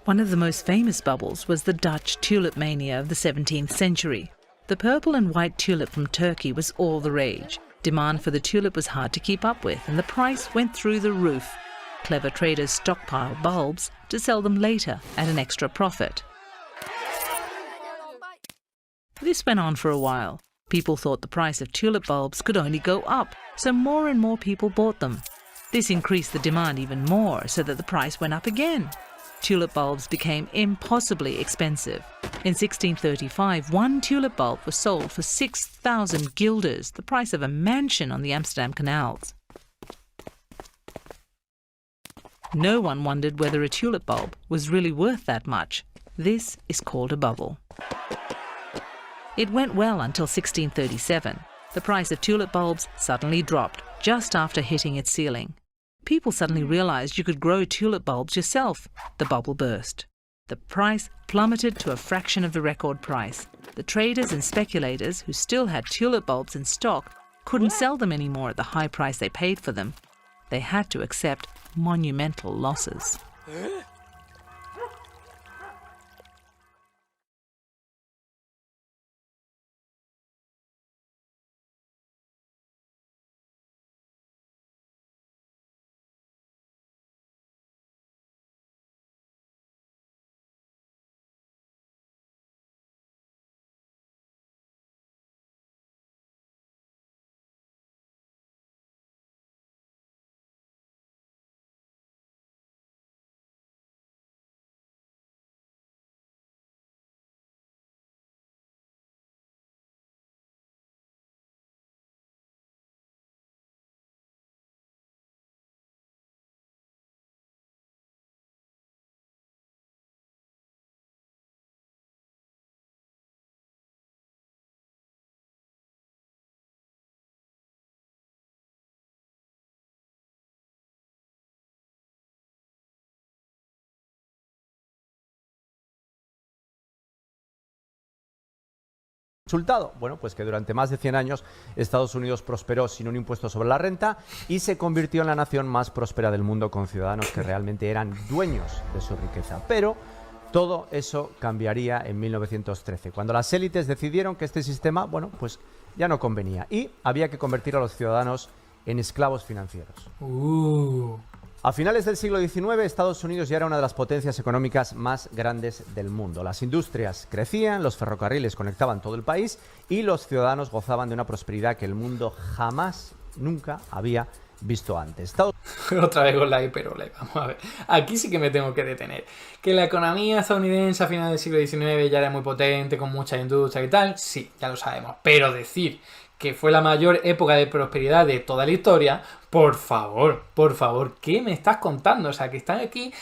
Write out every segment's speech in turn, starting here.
One of the most famous bubbles was the Dutch tulip mania of the 17th century. The purple and white tulip from Turkey was all the rage. Demand for the tulip was hard to keep up with, and the price went through the roof. Clever traders stockpiled bulbs to sell them later at an extra profit. This went on for a while. People thought the price of tulip bulbs could only go up, so more and more people bought them. This increased the demand even more, so that the price went up again. Tulip bulbs became impossibly expensive. In 1635, one tulip bulb was sold for 6,000 guilders, the price of a mansion on the Amsterdam canals. No one wondered whether a tulip bulb was really worth that much. This is called a bubble. It went well until 1637. The price of tulip bulbs suddenly dropped just after hitting its ceiling. People suddenly realized you could grow tulip bulbs yourself. The bubble burst. The price plummeted to a fraction of the record price. The traders and speculators who still had tulip bulbs in stock couldn't sell them anymore at the high price they paid for them. They had to accept monumental losses. Resultado, bueno, pues que durante más de 100 años Estados Unidos prosperó sin un impuesto sobre la renta y se convirtió en la nación más próspera del mundo con ciudadanos que realmente eran dueños de su riqueza. Pero todo eso cambiaría en 1913, cuando las élites decidieron que este sistema, bueno, pues ya no convenía y había que convertir a los ciudadanos en esclavos financieros. A finales del siglo XIX, Estados Unidos ya era una de las potencias económicas más grandes del mundo. Las industrias crecían, los ferrocarriles conectaban todo el país y los ciudadanos gozaban de una prosperidad que el mundo jamás, nunca había visto antes. Otra vez con la hiperbole, vamos a ver. Aquí sí que me tengo que detener. Que la economía estadounidense a finales del siglo XIX ya era muy potente, con mucha industria y tal, sí, ya lo sabemos. Pero decir que fue la mayor época de prosperidad de toda la historia, por favor, ¿qué me estás contando? O sea, que están aquí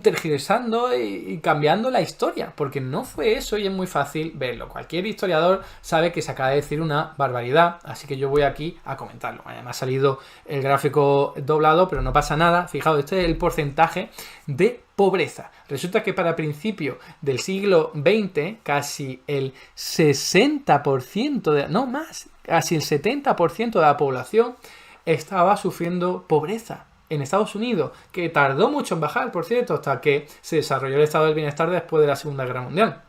tergiversando y cambiando la historia, porque no fue eso y es muy fácil verlo. Cualquier historiador sabe que se acaba de decir una barbaridad, así que yo voy aquí a comentarlo. Me ha salido el gráfico doblado, pero no pasa nada. Fijaos, este es el porcentaje de pobreza. Resulta que para principios del siglo XX, casi el 60%, no más, casi el 70% de la población estaba sufriendo pobreza en Estados Unidos, que tardó mucho en bajar, por cierto, hasta que se desarrolló el estado del bienestar después de la Segunda Guerra Mundial.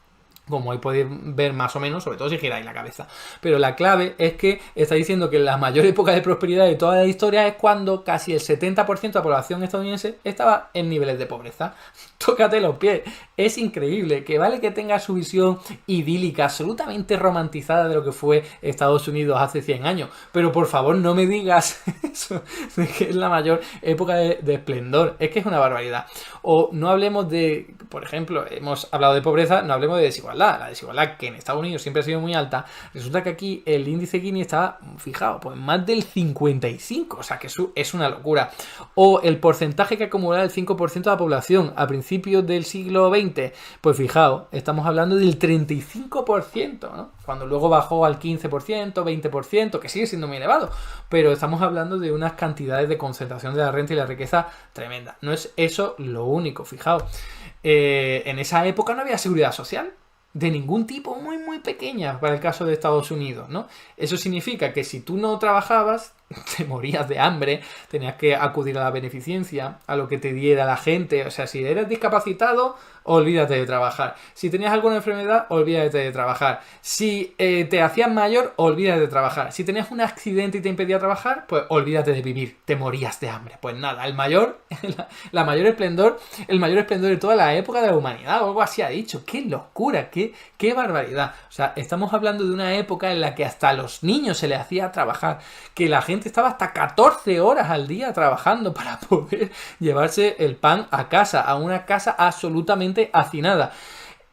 Como ahí podéis ver más o menos, sobre todo si giráis la cabeza. Pero la clave es que está diciendo que la mayor época de prosperidad de toda la historia es cuando casi el 70% de la población estadounidense estaba en niveles de pobreza. Tócate los pies. Es increíble. Que vale que tenga su visión idílica, absolutamente romantizada de lo que fue Estados Unidos hace 100 años. Pero por favor no me digas eso, de que es la mayor época de esplendor. Es que es una barbaridad. O no hablemos de, por ejemplo, hemos hablado de pobreza, no hablemos de desigualdad. La desigualdad, que en Estados Unidos siempre ha sido muy alta, resulta que aquí el índice Gini está, fijaos, pues más del 55, o sea que es una locura. O el porcentaje que acumula el 5% de la población a principios del siglo XX, pues fijaos, estamos hablando del 35%, ¿no? Cuando luego bajó al 15%, 20%, que sigue siendo muy elevado, pero estamos hablando de unas cantidades de concentración de la renta y la riqueza tremenda. No es eso lo único, fijaos. En esa época no había seguridad social de ningún tipo, muy pequeña para el caso de Estados Unidos, ¿no? Eso significa que si tú no trabajabas, te morías de hambre, tenías que acudir a la beneficencia, a lo que te diera la gente. O sea, si eres discapacitado, olvídate de trabajar. Si tenías alguna enfermedad, olvídate de trabajar. Si te hacías mayor, olvídate de trabajar. Si tenías un accidente y te impedía trabajar, pues olvídate de vivir. Te morías de hambre. Pues nada, el mayor esplendor de toda la época de la humanidad, o algo así ha dicho. ¡Qué locura! ¡Qué barbaridad! O sea, estamos hablando de una época en la que hasta a los niños se les hacía trabajar, que la gente estaba hasta 14 horas al día trabajando para poder llevarse el pan a casa, a una casa absolutamente hacinada.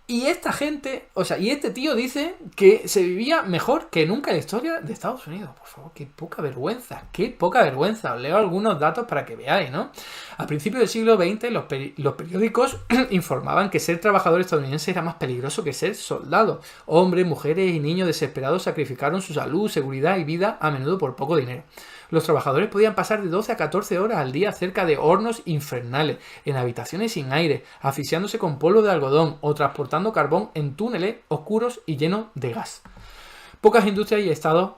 Y esta gente, o sea, y este tío dice que se vivía mejor que nunca en la historia de Estados Unidos. Por favor, qué poca vergüenza, qué poca vergüenza. Os leo algunos datos para que veáis, ¿no? A principios del siglo XX, los periódicos informaban que ser trabajador estadounidense era más peligroso que ser soldado. Hombres, mujeres y niños desesperados sacrificaron su salud, seguridad y vida, a menudo por poco dinero. Los trabajadores podían pasar de 12 a 14 horas al día cerca de hornos infernales, en habitaciones sin aire, asfixiándose con polvo de algodón o transportando carbón en túneles oscuros y llenos de gas. Pocas industrias y estados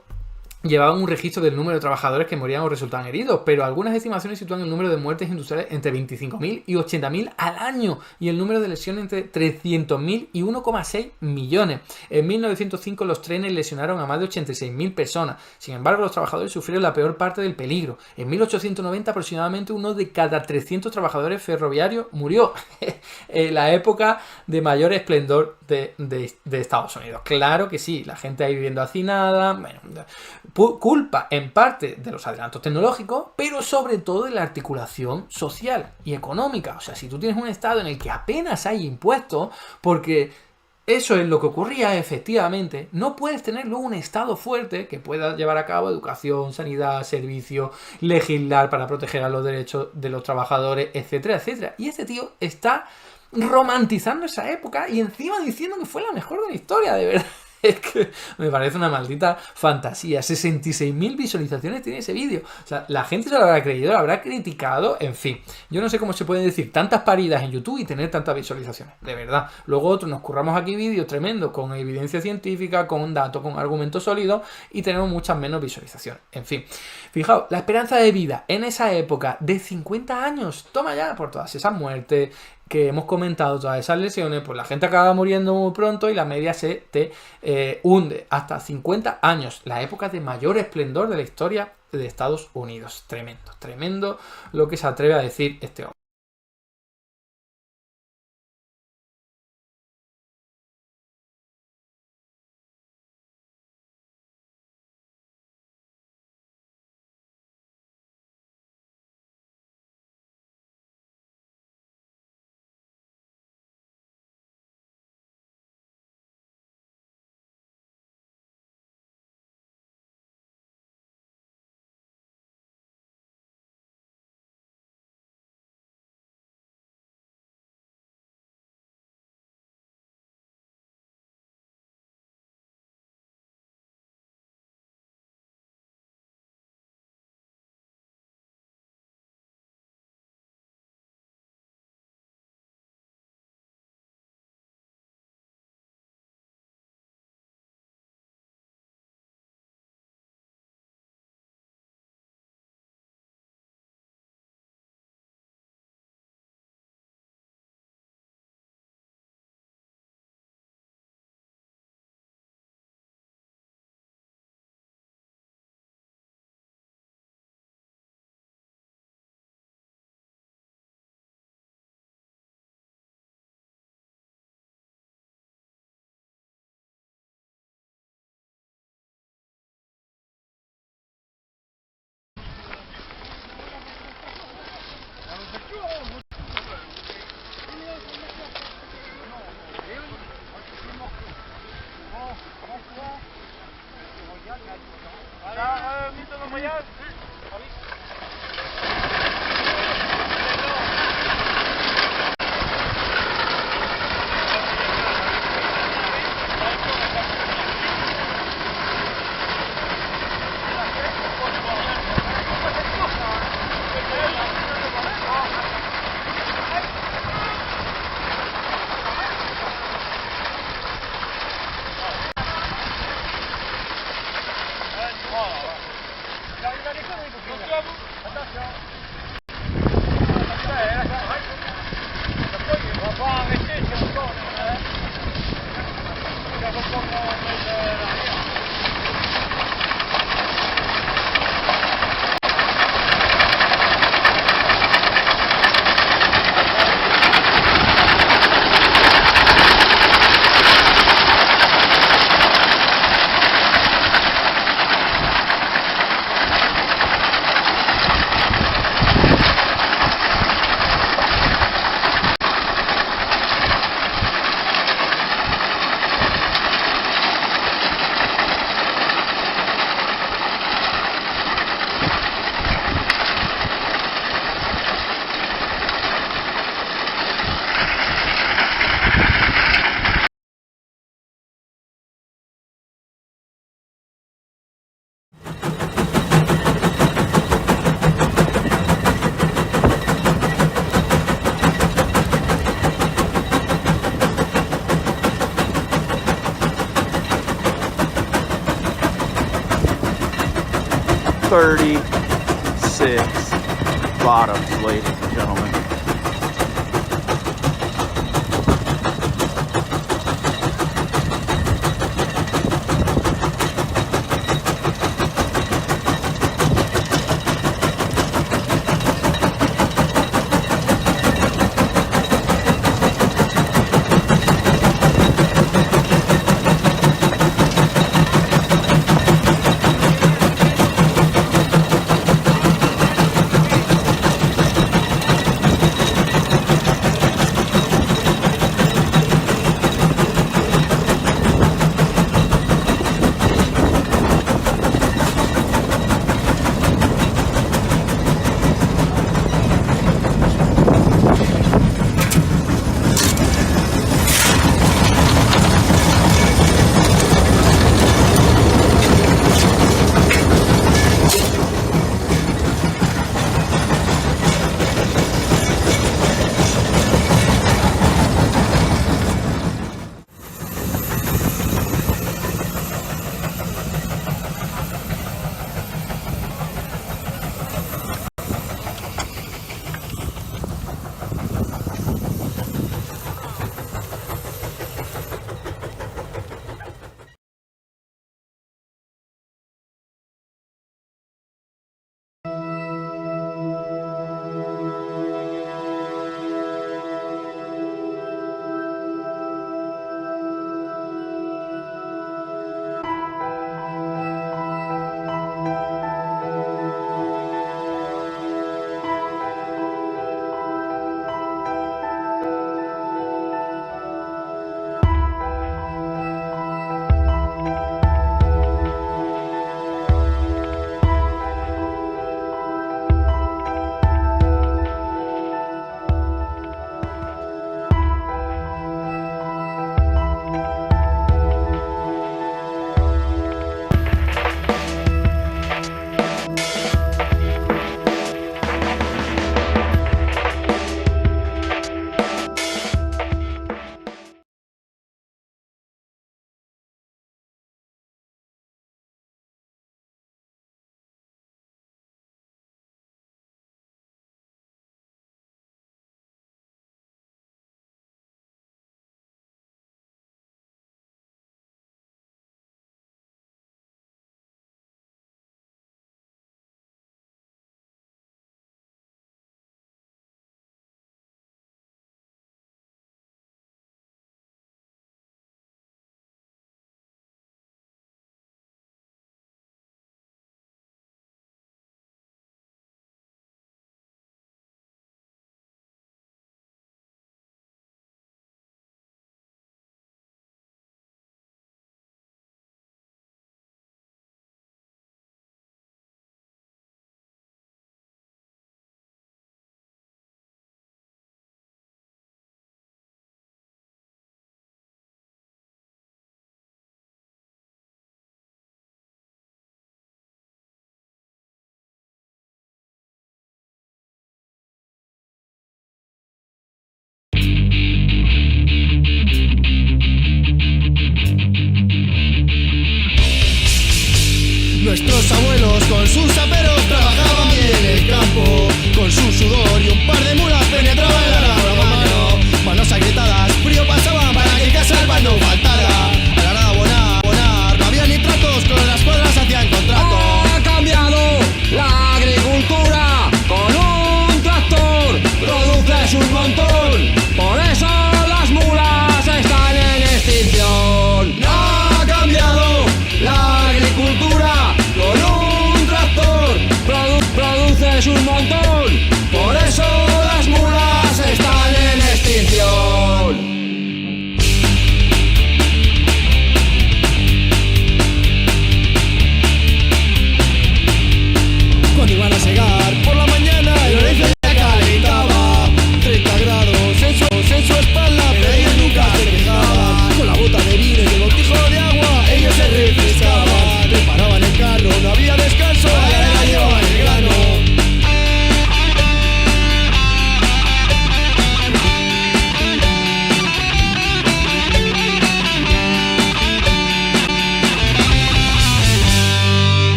llevaban un registro del número de trabajadores que morían o resultaban heridos, pero algunas estimaciones sitúan el número de muertes industriales entre 25.000 y 80.000 al año y el número de lesiones entre 300.000 y 1,6 millones. En 1905 los trenes lesionaron a más de 86.000 personas. Sin embargo, los trabajadores sufrieron la peor parte del peligro. En 1890 aproximadamente uno de cada 300 trabajadores ferroviarios murió. La época de mayor esplendor de Estados Unidos. Claro que sí, la gente ahí viviendo hacinada, bueno, culpa en parte de los adelantos tecnológicos, pero sobre todo de la articulación social y económica. O sea, si tú tienes un estado en el que apenas hay impuestos, porque eso es lo que ocurría efectivamente, no puedes tener luego un estado fuerte que pueda llevar a cabo educación, sanidad, servicio, legislar para proteger a los derechos de los trabajadores, etcétera, etcétera. Y este tío está romantizando esa época y encima diciendo que fue la mejor de la historia, de verdad. Es que me parece una maldita fantasía. 66.000 visualizaciones tiene ese vídeo. O sea, la gente se lo habrá creído, lo habrá criticado, en fin. Yo no sé cómo se pueden decir tantas paridas en YouTube y tener tantas visualizaciones. De verdad. Luego otros nos curramos aquí vídeos tremendos con evidencia científica, con datos, con argumentos sólidos y tenemos muchas menos visualizaciones. En fin. Fijaos, la esperanza de vida en esa época de 50 años. Toma ya por todas esas muertes que hemos comentado, todas esas lesiones, pues la gente acaba muriendo muy pronto y la media se te hunde. Hasta 50 años, la época de mayor esplendor de la historia de Estados Unidos. Tremendo, tremendo lo que se atreve a decir este hombre. 36 bottoms, ladies and gentlemen.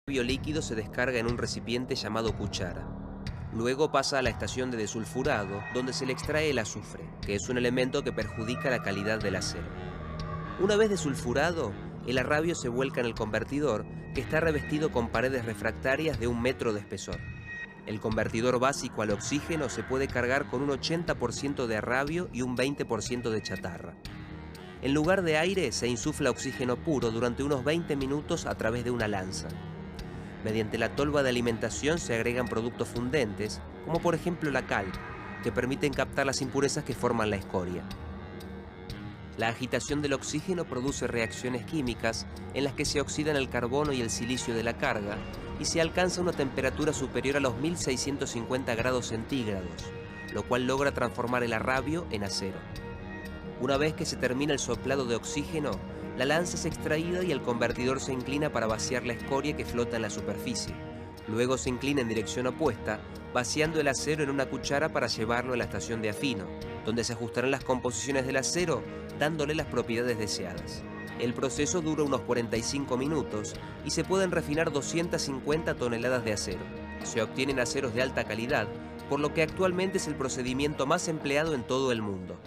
líquido se descarga en un recipiente llamado cuchara. Luego pasa a la estación de desulfurado, donde se le extrae el azufre, que es un elemento que perjudica la calidad del acero. Una vez desulfurado, el arrabio se vuelca en el convertidor, que está revestido con paredes refractarias de 1 metro de espesor. El convertidor básico al oxígeno se puede cargar con un 80% de arrabio y un 20% de chatarra. En lugar de aire, se insufla oxígeno puro durante unos 20 minutos a través de una lanza. Mediante la tolva de alimentación se agregan productos fundentes, como por ejemplo la cal, que permiten captar las impurezas que forman la escoria. La agitación del oxígeno produce reacciones químicas en las que se oxidan el carbono y el silicio de la carga y se alcanza una temperatura superior a los 1650 grados centígrados, lo cual logra transformar el arrabio en acero. Una vez que se termina el soplado de oxígeno, la lanza es extraída y el convertidor se inclina para vaciar la escoria que flota en la superficie. Luego se inclina en dirección opuesta, vaciando el acero en una cuchara para llevarlo a la estación de afino, donde se ajustarán las composiciones del acero, dándole las propiedades deseadas. El proceso dura unos 45 minutos y se pueden refinar 250 toneladas de acero. Se obtienen aceros de alta calidad, por lo que actualmente es el procedimiento más empleado en todo el mundo.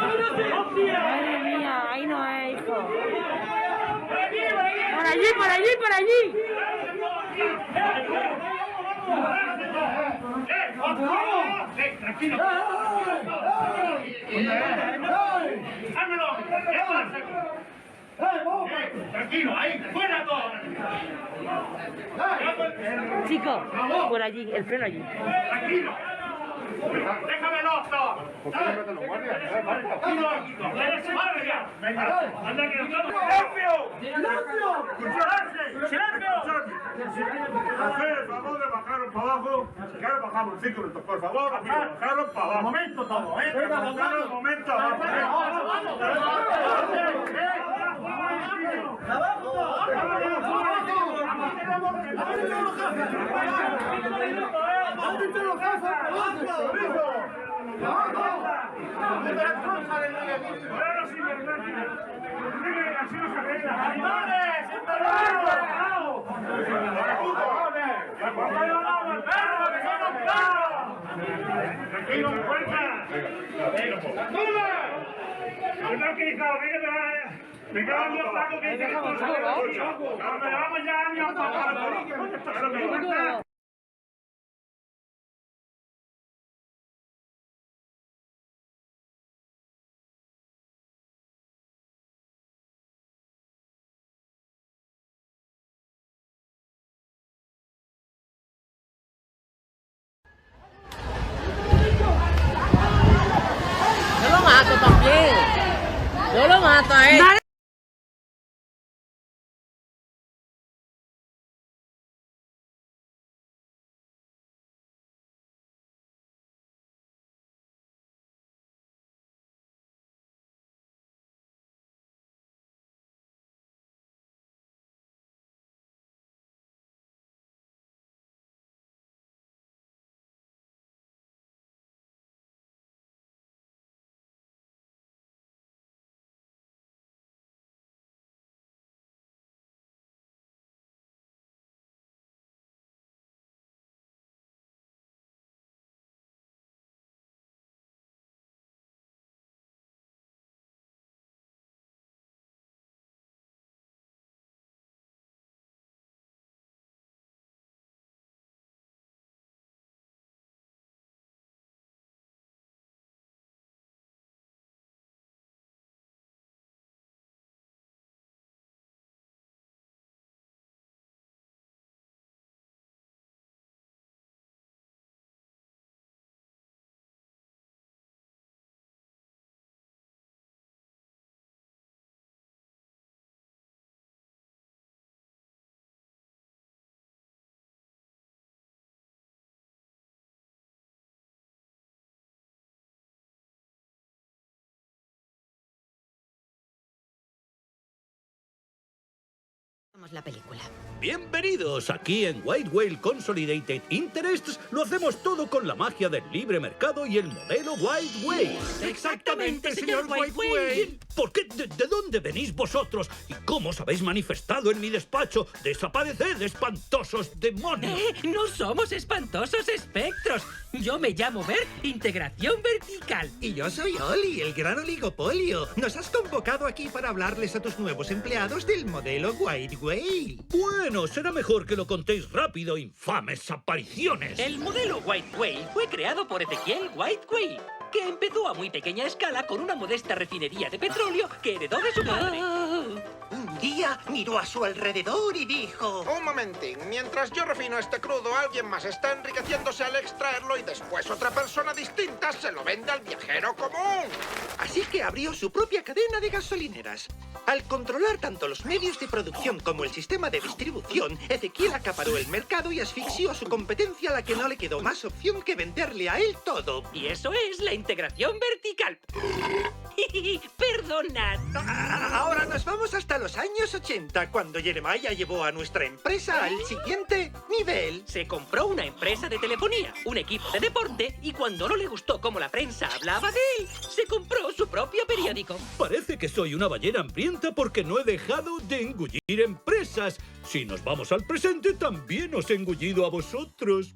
Madre mía, ahí no es, hijo. Por allí, por allí, por allí. Tranquilo. Tranquilo, ahí, fuera todo. Chico, por allí, el freno allí. Tranquilo. Déjamelo, ¿por qué me meten los guardias? ¡Anda que nos vamos! ¡Silencio! Hacer el favor de bajaros para abajo. Ya lo bajamos 5 minutos, por favor. Bajaros para abajo. Momento todo, ¿eh? Bajaros un momento abajo. Tranquilo, fuerza. Me cago en los tacos que dice. Vamos ya, años para Yo lo mato también. Yo lo mato a él. La película. Bienvenidos. Aquí en White Whale Consolidated Interests lo hacemos todo con la magia del libre mercado y el modelo White Whale. Exactamente, señor White Whale. ¿Por qué? ¿De dónde venís vosotros? ¿Y cómo os habéis manifestado en mi despacho? ¡Desapareced, espantosos demonios! No somos espantosos espectros. Yo me llamo Bert, Integración Vertical. Y yo soy Oli, el gran oligopolio. Nos has convocado aquí para hablarles a tus nuevos empleados del modelo White Whale. Bueno, será mejor que lo contéis rápido, infames apariciones. El modelo White Whale fue creado por Ezequiel White Whale, que empezó a muy pequeña escala con una modesta refinería de petróleo que heredó de su padre. Un día miró a su alrededor y dijo... Un momentín, mientras yo refino este crudo, alguien más está enriqueciéndose al extraerlo y después otra persona distinta se lo vende al viajero común. Así que abrió su propia cadena de gasolineras. Al controlar tanto los medios de producción como el sistema de distribución, Ezequiel acaparó el mercado y asfixió a su competencia, a la que no le quedó más opción que venderle a él todo. Y eso es la integración vertical. Perdonad. Ahora nos vamos hasta los años 80, cuando Jeremiah llevó a nuestra empresa al siguiente nivel. Se compró una empresa de telefonía, un equipo de deporte, y cuando no le gustó cómo la prensa hablaba de él, se compró su propio periódico. Parece que soy una ballena hambrienta porque no he dejado de engullir empresas. Si nos vamos al presente, también os he engullido a vosotros.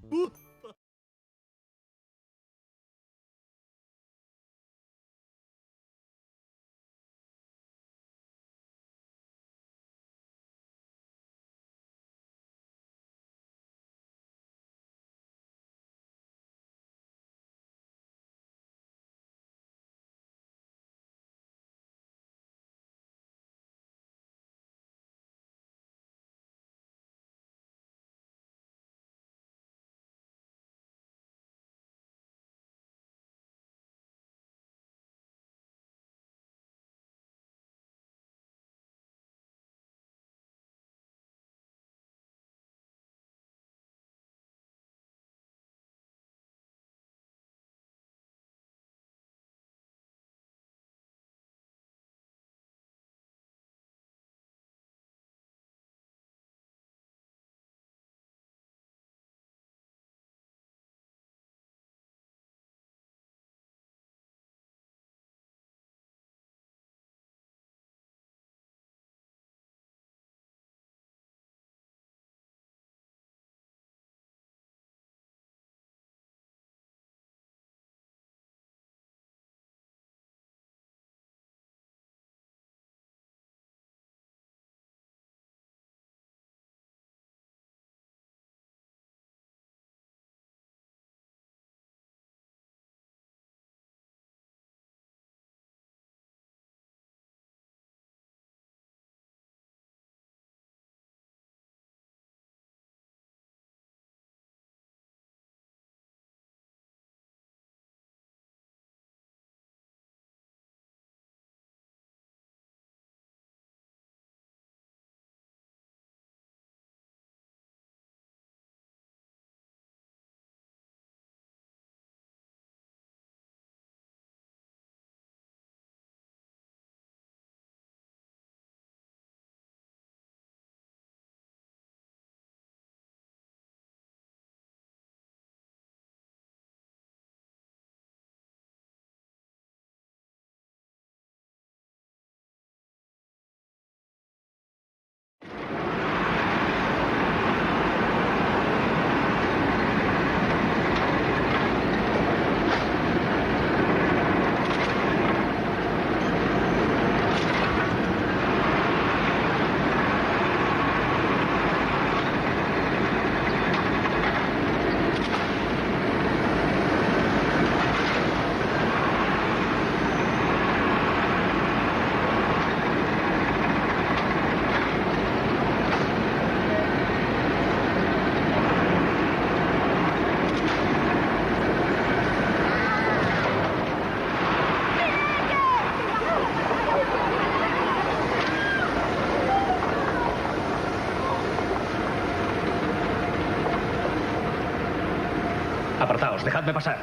Apartaos, dejadme pasar.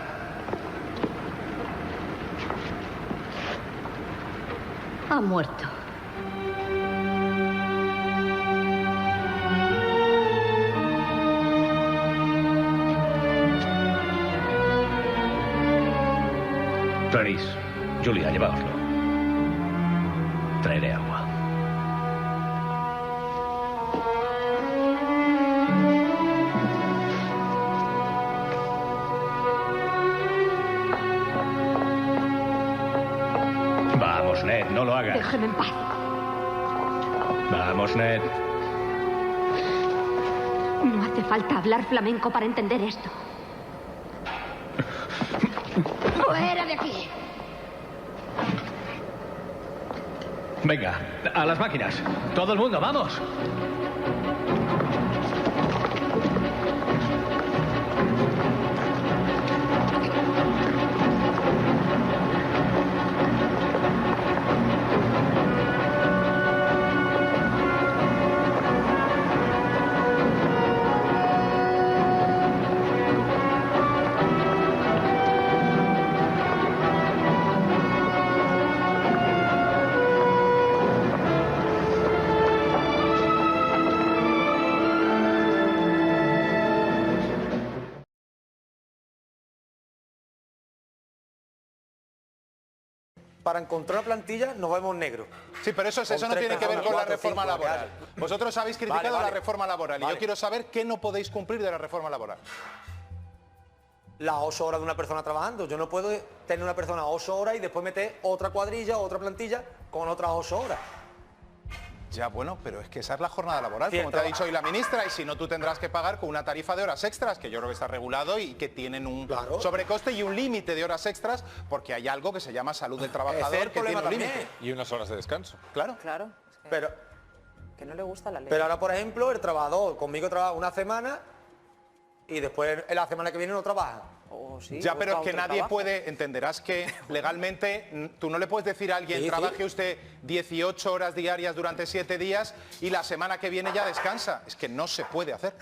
Ha muerto. Julia, llevaoslo. Traeré agua. Vamos, Ned, no lo hagas. Déjeme en paz. Vamos, Ned. No hace falta hablar flamenco para entender esto. ¡Fuera de aquí! Venga, a las máquinas. Todo el mundo, vamos. Para encontrar plantilla nos vemos negro. Sí, pero eso no tiene que ver con la reforma laboral. Vosotros habéis criticado la reforma laboral y yo quiero saber qué no podéis cumplir de la reforma laboral. Las 8 horas de una persona trabajando. Yo no puedo tener una persona 8 horas y después meter otra cuadrilla, otra plantilla con otras 8 horas. Ya, bueno, pero es que esa es la jornada laboral, como te ha dicho hoy la ministra, y si no tú tendrás que pagar con una tarifa de horas extras, que yo creo que está regulado y que tienen un sobrecoste y un límite de horas extras, porque hay algo que se llama salud del trabajador, que tiene un límite. Y unas horas de descanso. Claro. Claro. Es que, Pero, que no le gusta la ley. pero ahora, por ejemplo, el trabajador conmigo trabaja una semana y después en la semana que viene no trabaja. Ya, pero es que nadie puede, entenderás que legalmente tú no le puedes decir a alguien, trabaje usted 18 horas diarias durante 7 días y la semana que viene ya descansa. Es que no se puede hacer.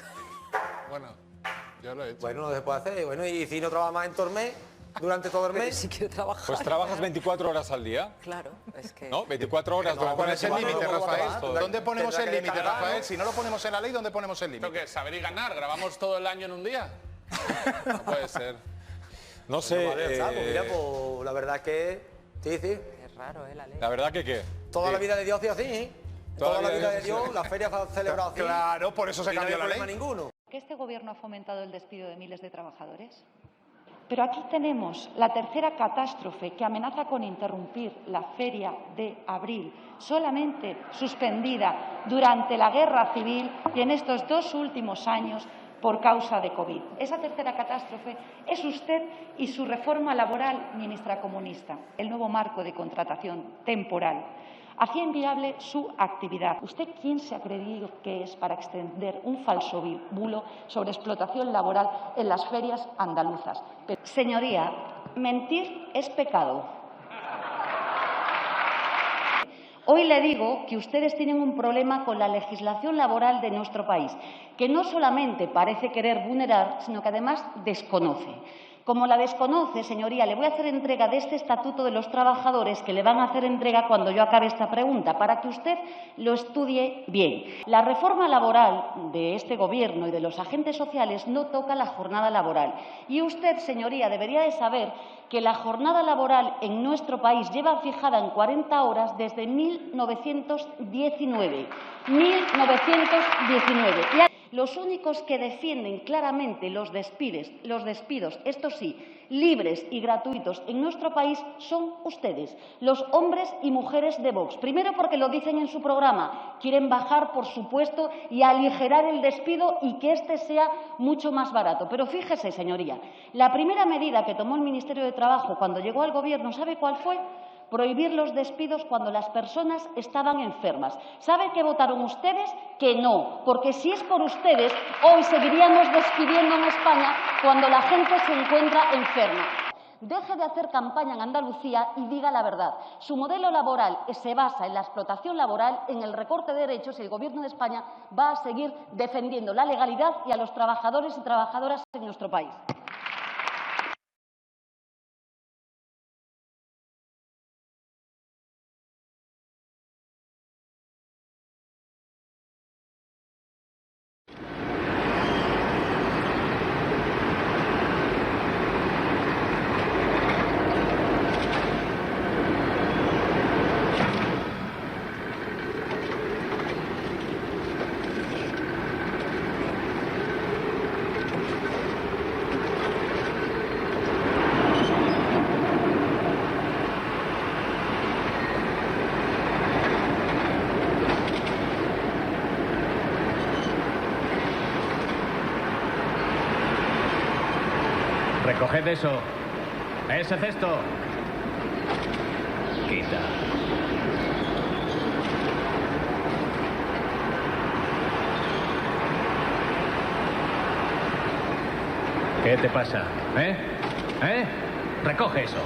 Bueno, yo lo he hecho. Bueno, no se puede hacer. Bueno, y si no trabaja más en todo el mes, durante todo el mes. Si quiere trabajar. Pues trabajas 24 horas al día. Claro, es que... ¿No? 24 horas ¿Dónde pones el límite, Rafael? ¿Dónde ponemos el límite, descargar, Rafael? Si no lo ponemos en la ley, ¿dónde ponemos el límite? ¿Esto qué es? ¿Saber y ganar? ¿Grabamos todo el año en un día? No puede ser. No sé. Mira, pues la verdad que... Sí. Es raro, la ley. La verdad que ¿qué? Toda la vida de Dios ha sido así, ¿eh? Toda la vida de Dios, las ferias se han celebrado así. Claro, por eso se cambió la ley. No hay problema ninguno. ¿Que este gobierno ha fomentado el despido de miles de trabajadores? Pero aquí tenemos la tercera catástrofe que amenaza con interrumpir la feria de abril, solamente suspendida durante la guerra civil y en estos 2 últimos años por causa de COVID. Esa tercera catástrofe es usted y su reforma laboral, ministra comunista, el nuevo marco de contratación temporal. Hacía inviable su actividad. ¿Usted quién se ha creído que es para extender un falso bulo sobre explotación laboral en las ferias andaluzas? Pero, señoría, mentir es pecado. Hoy le digo que ustedes tienen un problema con la legislación laboral de nuestro país, que no solamente parece querer vulnerar, sino que además desconoce. Como la desconoce, señoría, le voy a hacer entrega de este Estatuto de los Trabajadores que le van a hacer entrega cuando yo acabe esta pregunta, para que usted lo estudie bien. La reforma laboral de este Gobierno y de los agentes sociales no toca la jornada laboral. Y usted, señoría, debería de saber que la jornada laboral en nuestro país lleva fijada en 40 horas desde 1919. 1919. Y los únicos que defienden claramente los despidos, estos sí, libres y gratuitos en nuestro país son ustedes, los hombres y mujeres de Vox. Primero porque lo dicen en su programa, quieren bajar, por supuesto, y aligerar el despido y que este sea mucho más barato. Pero fíjese, señoría, la primera medida que tomó el Ministerio de Trabajo cuando llegó al Gobierno, ¿sabe cuál fue? Prohibir los despidos cuando las personas estaban enfermas. ¿Sabe qué votaron ustedes? Que no, porque si es por ustedes, hoy seguiríamos despidiendo en España cuando la gente se encuentra enferma. Deje de hacer campaña en Andalucía y diga la verdad. Su modelo laboral se basa en la explotación laboral, en el recorte de derechos, y el Gobierno de España va a seguir defendiendo la legalidad y a los trabajadores y trabajadoras en nuestro país. Coged eso. Ese cesto. Quita. ¿Qué te pasa? ¿Eh? Recoge eso.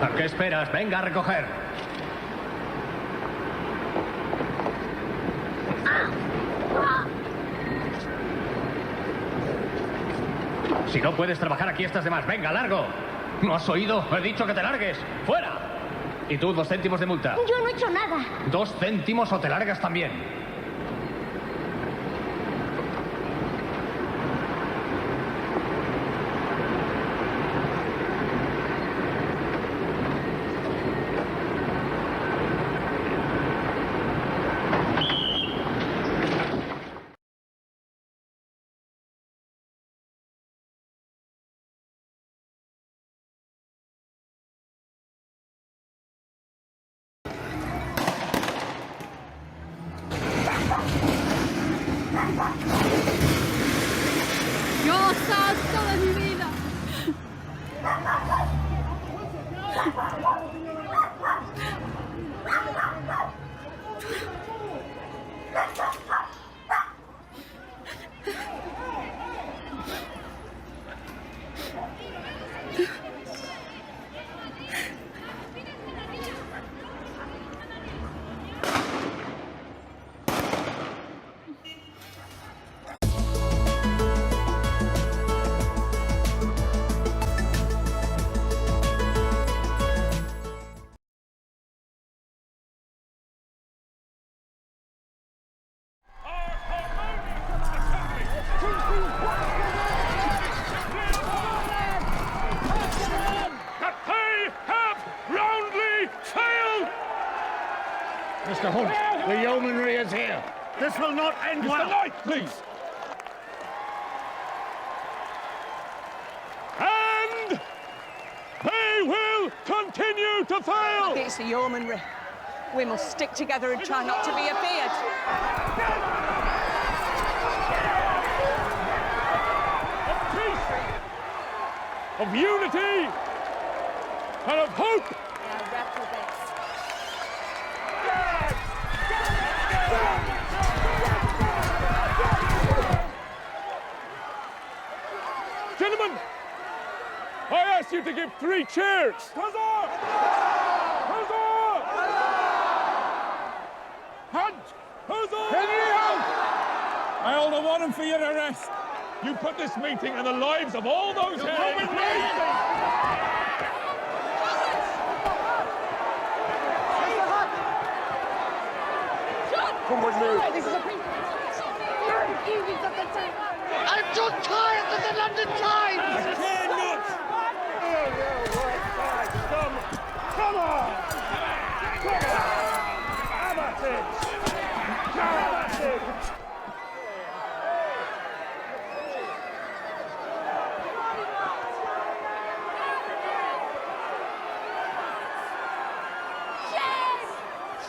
¿A qué esperas? Venga a recoger. Si no puedes trabajar aquí, estás de más. Venga, largo. ¿No has oído? He dicho que te largues. ¡Fuera! Y tú, 2 céntimos de multa. Yo no he hecho nada. 2 céntimos o te largas también. ¡Dios santo de mi vida! That they have roundly failed! Mr. Hunt, the yeomanry is here. This will not end well. Mr. Knight, please! And they will continue to fail! It's the yeomanry. We must stick together and try not to be afeared. Of unity and of hope. Gentlemen, I ask you to give 3 cheers. Huzzah! Huzzah! Hunt! Huzzah! Henry Hunt! I hold a warrant for your arrest. You put this meeting and the lives of all those here. Come with me! Come with me. This is a I'm too tired of the London Times! I cannot! Come on! Have at it! Have at it!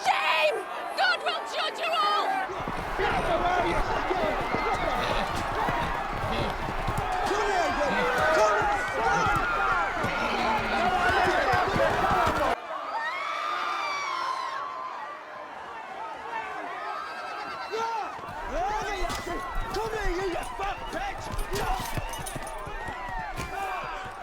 Shame! God will judge you all! Come here, you fat bitch! Come on!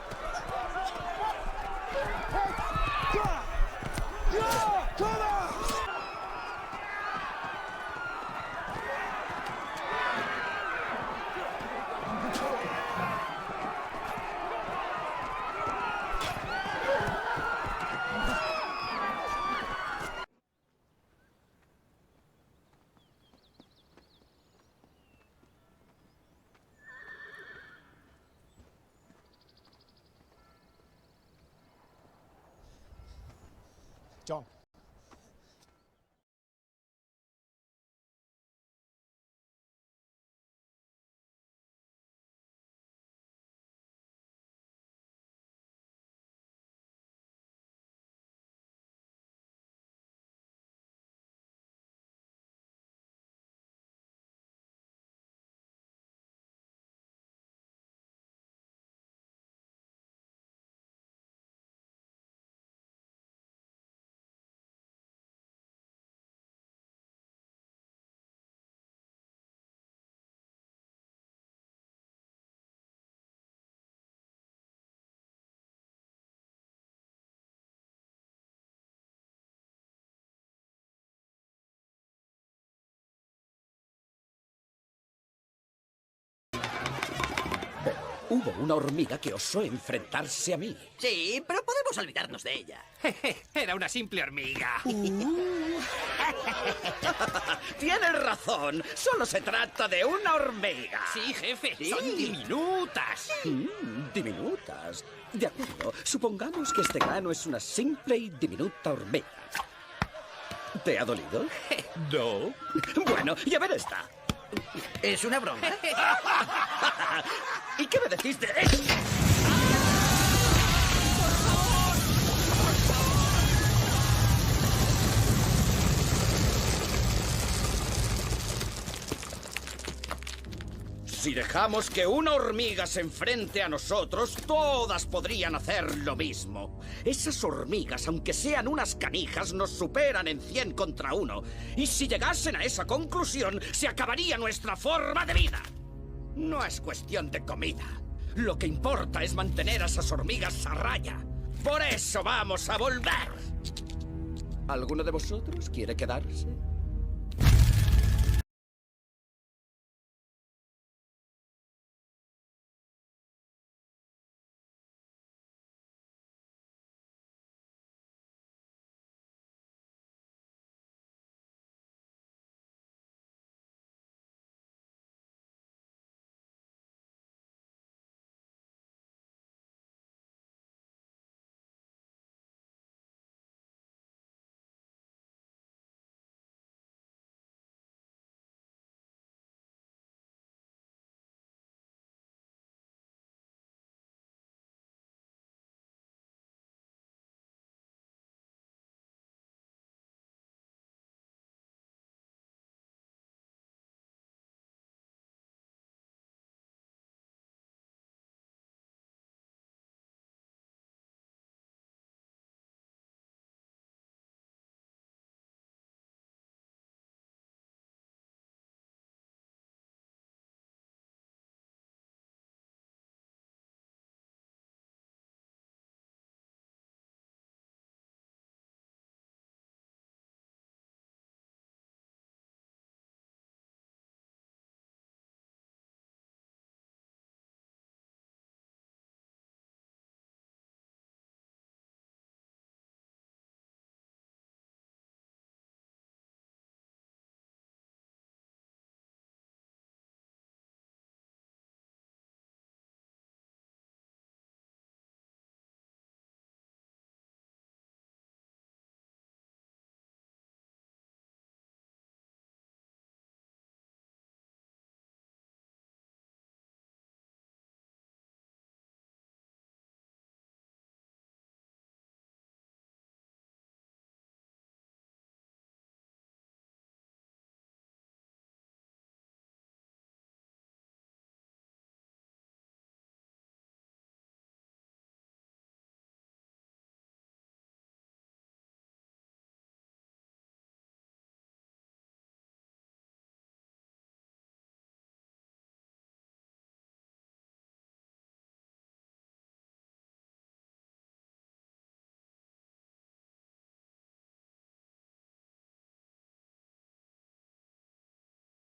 John. Hubo una hormiga que osó enfrentarse a mí. Sí, pero podemos olvidarnos de ella. Era una simple hormiga. Tienes razón. Solo se trata de una hormiga. Sí, jefe. Sí. Son diminutas. Diminutas. De acuerdo. Supongamos que este grano es una simple y diminuta hormiga. ¿Te ha dolido? No. Bueno, y a ver esta. ¿Es una broma? ¿Y qué me decís de eso? Si dejamos que una hormiga se enfrente a nosotros, todas podrían hacer lo mismo. Esas hormigas, aunque sean unas canijas, nos superan en 100 contra 1. Y si llegasen a esa conclusión, se acabaría nuestra forma de vida. No es cuestión de comida. Lo que importa es mantener a esas hormigas a raya. Por eso vamos a volver. ¿Alguno de vosotros quiere quedarse?